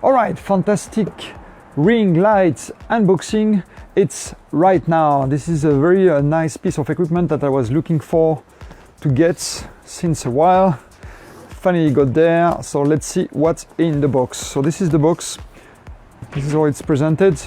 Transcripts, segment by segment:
All right, fantastic ring light unboxing. It's right now. This is a very nice piece of equipment that I was looking for to get since a while. Finally got there. So let's see what's in the box. So this is the box. This is how it's presented.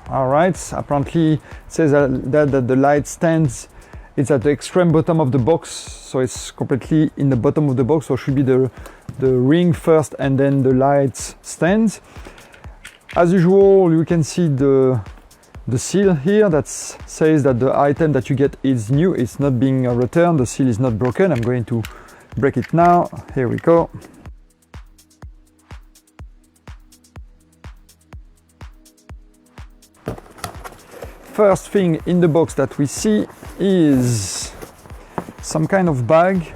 All right, apparently it says that the light stands, it's at the extreme bottom of the box, so it's completely in the bottom of the box, so it should be the ring first and then the light stands. As usual, you can see the seal here that says that the item that you get is new, it's not being returned, the seal is not broken. I'm going to break it now. Here we go. First thing in the box that we see is some kind of bag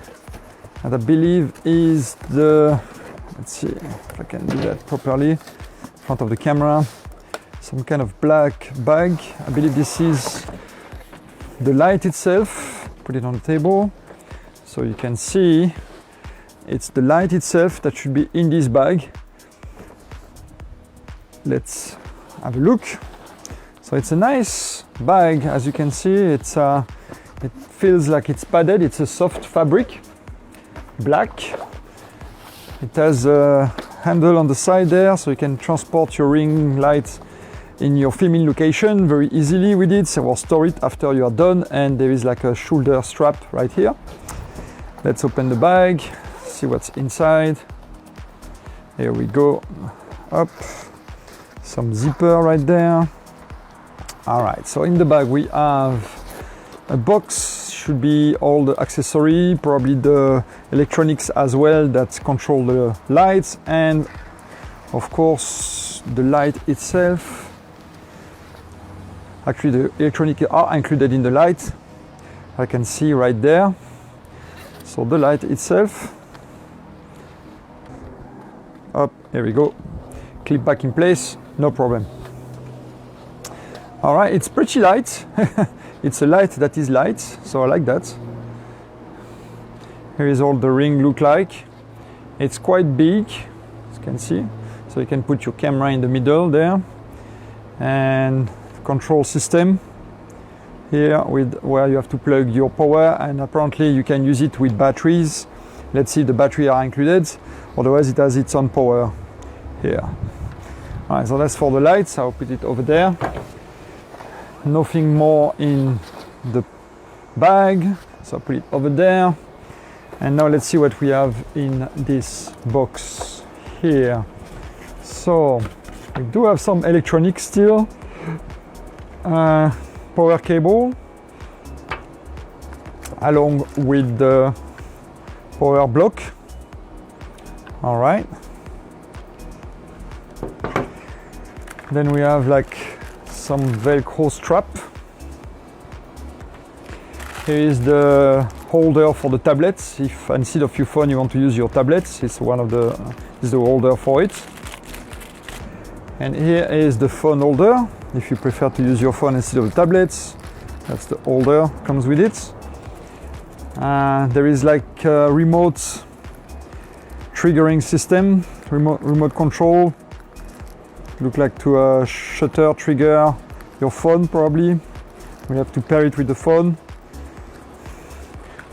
that I believe is the, let's see if I can do that properly in front of the camera, some kind of black bag. I believe this is the light itself. Put it on the table so you can see it's the light itself that should be in this bag. Let's have a look. So it's a nice bag, as you can see. It feels like it's padded. It's a soft fabric, black. It has a handle on the side there, so you can transport your ring light in your filming location very easily with it, or store it after you are done. And there is like a shoulder strap right here. Let's open the bag, see what's inside. Here we go. Up, some zipper right there. All right, so in the bag we have a box, should be all the accessory, probably the electronics as well that control the lights, and of course the light itself. Actually the electronics are included in the light, I can see right there. So the light itself, up, here we go, clip back in place, no problem. All right, it's pretty light. It's a light that is light, so I like that. Here is all the ring look like. It's quite big, as you can see. So you can put your camera in the middle there. And control system here with where you have to plug your power, and apparently you can use it with batteries. Let's see if the battery are included. Otherwise it has its own power here. All right, so that's for the lights. I'll put it over there. Nothing more in the bag, so I'll put it over there. And now let's see what we have in this box here. So we do have some electronics still. Power cable along with the power block. All right. Then we have like some Velcro strap. Here is the holder for the tablets. If instead of your phone you want to use your tablets, it's the holder for it. And here is the phone holder. If you prefer to use your phone instead of the tablets, that's the holder comes with it. There is like a remote triggering system, remote control. Look like to a shutter trigger your phone probably. We have to pair it with the phone.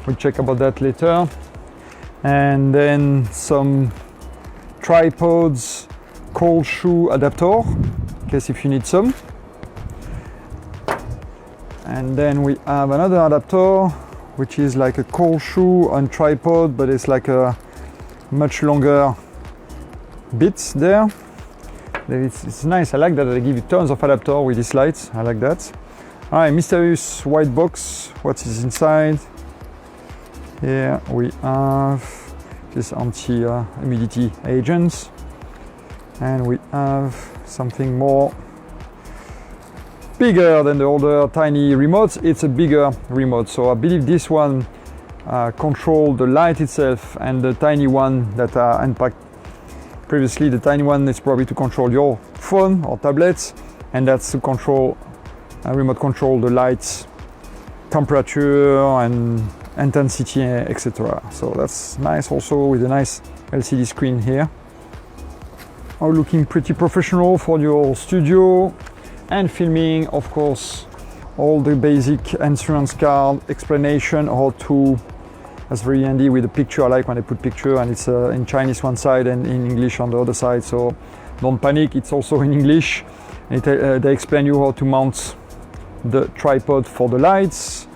We'll check about that later. And then some tripods, cold shoe adapter, in case if you need some. And then we have another adapter, which is like a cold shoe on tripod, but it's like a much longer bit there. It's nice, I like that. They give you tons of adapter with these lights, I like that. All right, mysterious white box, what is inside? Here we have this anti-humidity agents, and we have something more bigger than the older tiny remotes. It's a bigger remote, so I believe this one controls the light itself, and the tiny one that are unpacked previously, the tiny one is probably to control your phone or tablets, and that's to control remote control the lights, temperature and intensity, etc. So that's nice, also with a nice LCD screen here. are looking pretty professional for your studio and filming, of course. All the basic insurance card explanation, how to, that's very handy with the picture. I like when I put picture and it's in Chinese one side and in English on the other side, so don't panic, it's also in English. They explain you how to mount the tripod for the lights,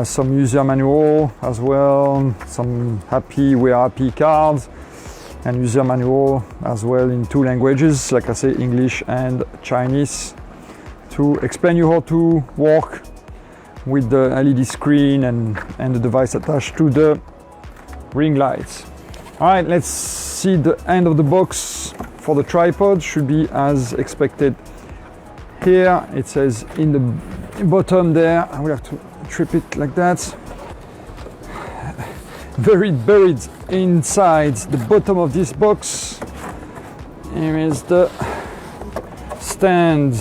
some user manual as well, some we're happy cards, and user manual as well in 2 languages, like I say, English and Chinese, to explain you how to work with the LED screen and the device attached to the ring lights. All right, let's see the end of the box for the tripod. Should be as expected. Here it says in the bottom there, I will have to trip it like that. Very buried inside the bottom of this box, here is the stand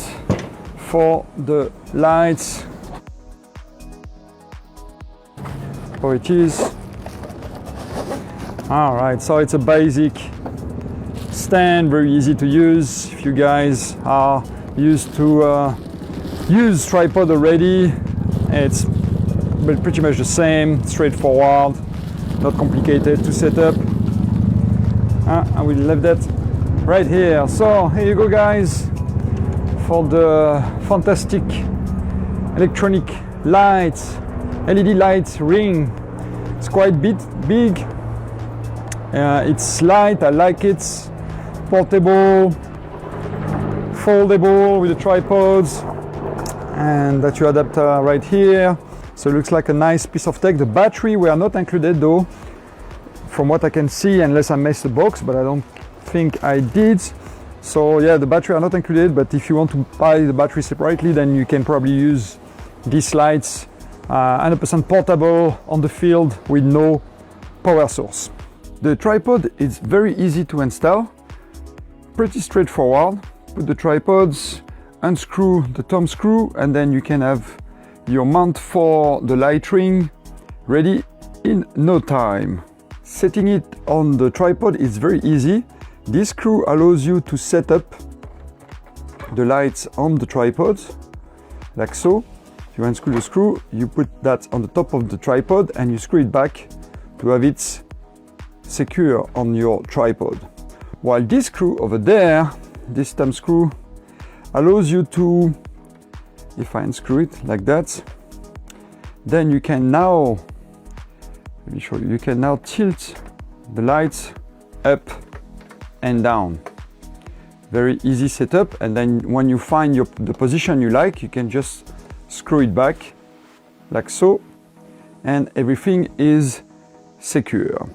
for the lights. Oh, it is. All right, so it's a basic stand, very easy to use. If you guys are used to use tripod already, it's pretty much the same, straightforward, not complicated to set up. I will leave that right here. So here you go, guys, for the fantastic electronic lights, LED light ring. It's quite big. It's light, I like it. Portable, foldable with the tripods, and that you adapt right here. So it looks like a nice piece of tech. The battery we are not included though, from what I can see, unless I messed the box, but I don't think I did. So yeah, the battery are not included, but if you want to buy the battery separately, then you can probably use these lights, 100% portable on the field with no power source. The tripod is very easy to install, pretty straightforward. Put the tripods, unscrew the thumb screw, and then you can have your mount for the light ring ready in no time. Setting it on the tripod is very easy. This screw allows you to set up the lights on the tripod, like so. You unscrew the screw, you put that on the top of the tripod and you screw it back to have it secure on your tripod. While this screw over there, this thumb screw, allows you to, if I unscrew it like that, then you can now, let me show you, you can now tilt the lights up and down. Very easy setup, and then when you find the position you like, you can just screw it back like so, and everything is secure.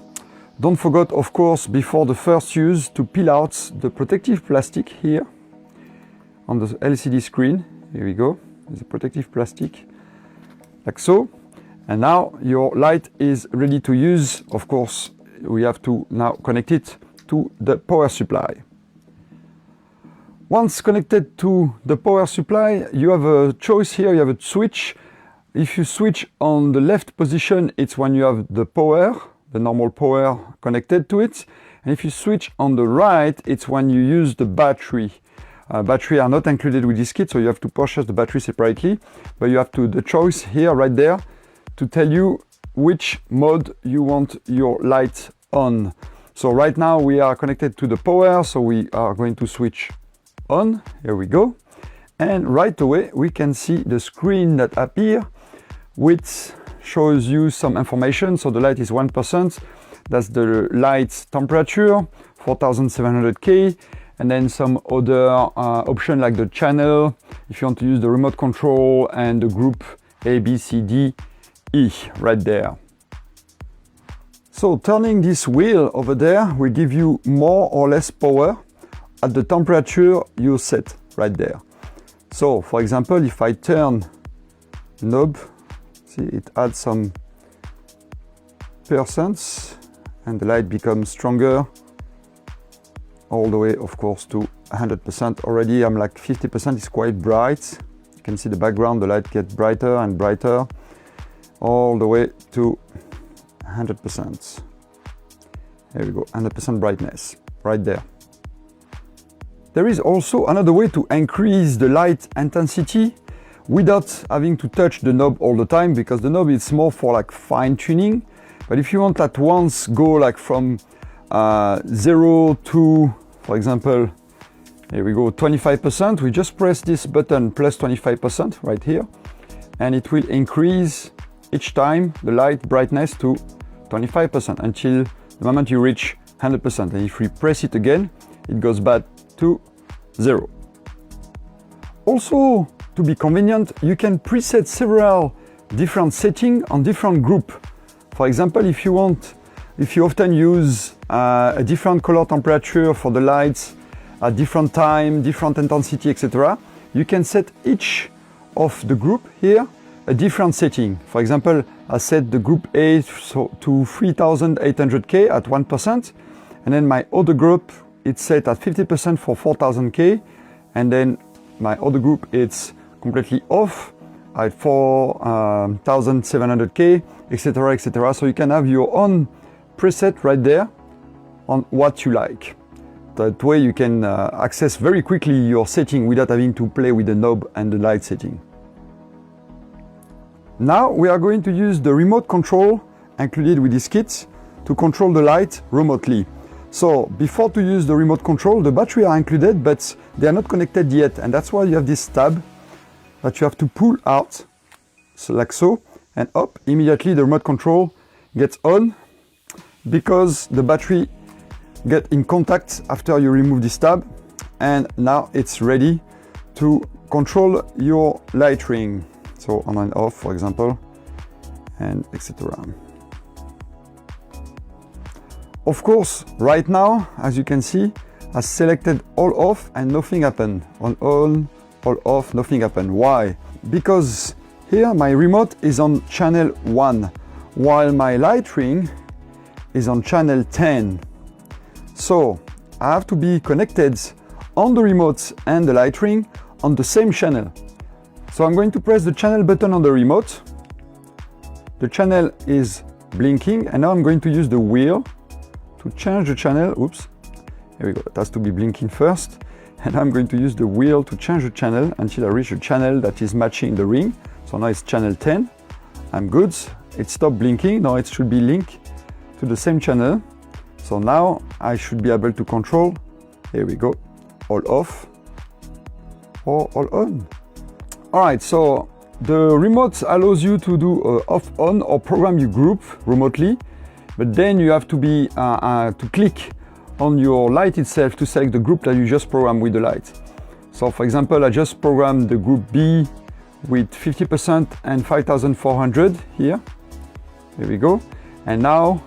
Don't forget, of course, before the first use, to peel out the protective plastic here on the LCD screen. Here we go, there's a protective plastic like so, and now your light is ready to use. Of course, we have to now connect it to the power supply. Once connected to the power supply, you have a choice here, you have a switch. If you switch on the left position, it's when you have the power, the normal power connected to it. And if you switch on the right, it's when you use the battery. Battery are not included with this kit, so you have to purchase the battery separately, but you have the choice here, right there, to tell you which mode you want your light on. So right now we are connected to the power, so we are going to switch on. Here we go. And right away we can see the screen that appears, which shows you some information. So the light is 1%. That's the light's temperature, 4700 K. And then some other option like the channel, if you want to use the remote control, and the group A, B, C, D, E right there. So turning this wheel over there will give you more or less power at the temperature you set right there. So for example, if I turn the knob, see it adds some percents and the light becomes stronger, all the way of course to 100%. Already I'm like 50%, it's quite bright. You can see the background, the light gets brighter and brighter, all the way to 100%. There we go, 100% brightness right there. There is also another way to increase the light intensity without having to touch the knob all the time, because the knob is more for like fine tuning. But if you want at once go like from 0 to, for example, here we go, 25%, we just press this button plus 25% right here, and it will increase each time the light brightness to 25% until the moment you reach 100%. And if we press it again, it goes back to 0. Also, to be convenient, you can preset several different settings on different groups. For example, if you often use a different color temperature for the lights at different time, different intensity, etc., you can set each of the group here a different setting. For example, I set the group A to 3800K at 1%, and then my other group it's set at 50% for 4000K, and then my other group it's completely off at 4700K, etc., etc. So you can have your own preset right there on what you like. That way you can access very quickly your setting without having to play with the knob and the light setting. Now we are going to use the remote control included with this kit to control the light remotely. So before to use the remote control, the battery are included, but they are not connected yet, and that's why you have this tab that you have to pull out, so like so, and up, immediately the remote control gets on, because the battery get in contact after you remove this tab, and now it's ready to control your light ring. So on and off, for example, and etc. Of course, right now, as you can see, I selected all off and nothing happened. On, all off, nothing happened. Why? Because here my remote is on channel 1, while my light ring is on channel 10. So I have to be connected on the remote and the light ring on the same channel. So I'm going to press the channel button on the remote. The channel is blinking, and now I'm going to use the wheel to change the channel. Oops, here we go, it has to be blinking first. And I'm going to use the wheel to change the channel until I reach a channel that is matching the ring. So now it's channel 10. I'm good, it stopped blinking, now it should be linked to the same channel. So now I should be able to control, here we go, all off or all on. All right, so the remote allows you to do off on or program your group remotely, but then you have to be to click on your light itself to select the group that you just programmed with the light. So for example, I just programmed the group B with 50% and 5400 here. There we go. And now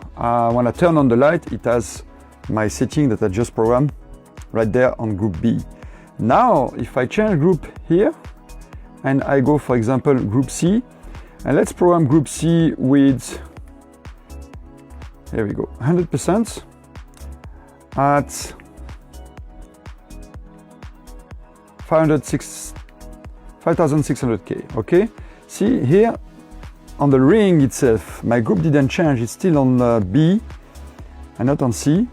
when I turn on the light, it has my setting that I just programmed right there on group B. Now, if I change group here, and I go, for example, group C, and let's program group C with, here we go, 100% at 5600K, okay? See here, on the ring itself, my group didn't change, it's still on B and not on C.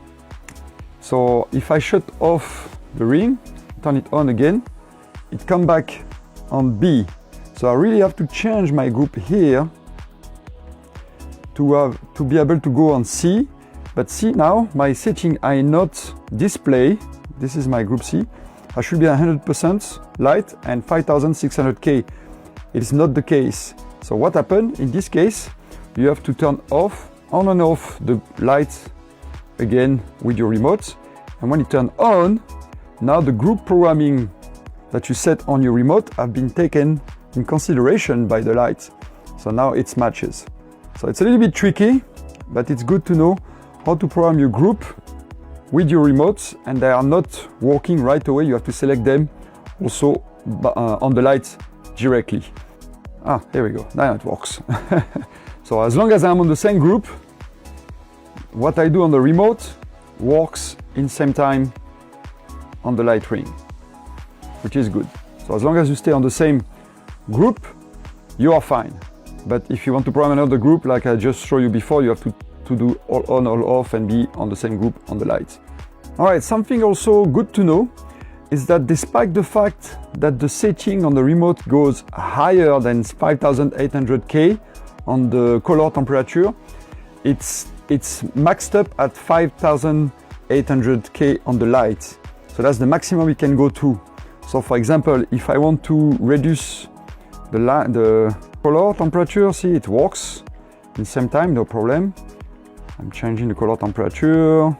So if I shut off the ring, turn it on again, it comes back on B. So I really have to change my group here to be able to go on C. But see now, my setting I not display, this is my group C, I should be 100% light and 5600K. It is not the case. So what happened in this case, you have to turn off, on and off the light again with your remote. And when you turn on, now the group programming that you set on your remote have been taken in consideration by the light. So now it matches. So it's a little bit tricky, but it's good to know how to program your group with your remotes, and they are not working right away. You have to select them also on the light directly. Ah, here we go, now it works. So as long as I'm on the same group, what I do on the remote works in same time on the light ring, which is good. So as long as you stay on the same group, you are fine. But if you want to program another group, like I just showed you before, you have to do all on, all off, and be on the same group on the light. All right, something also good to know is that despite the fact that the setting on the remote goes higher than 5800K on the color temperature, it's maxed up at 5800K on the light. So that's the maximum we can go to. So for example, if I want to reduce the color temperature, see, it works in the same time, no problem. I'm changing the color temperature.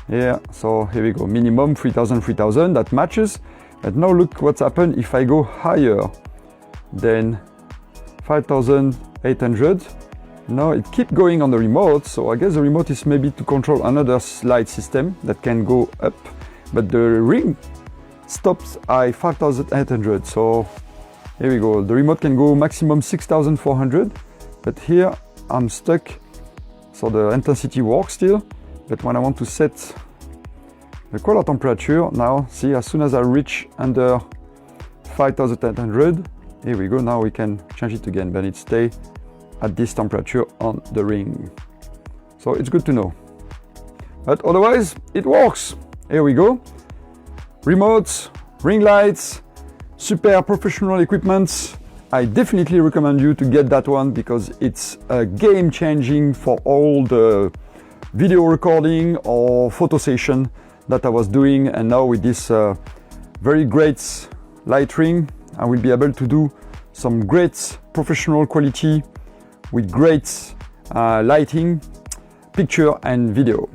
Yeah, so here we go, minimum 3000, that matches. But now look what's happened if I go higher than 5800. Now it keeps going on the remote, so I guess the remote is maybe to control another light system that can go up, but the ring stops at 5800. So here we go, the remote can go maximum 6400, but here I'm stuck. So the intensity works still, but when I want to set the color temperature, now see, as soon as I reach under 5800, here we go, now we can change it again, but it stays at this temperature on the ring. So it's good to know. But otherwise, it works. Here we go. Remotes, ring lights, super professional equipment. I definitely recommend you to get that one because it's game changing for all the video recording or photo session that I was doing, and now with this very great light ring, I will be able to do some great professional quality with great lighting, picture and video.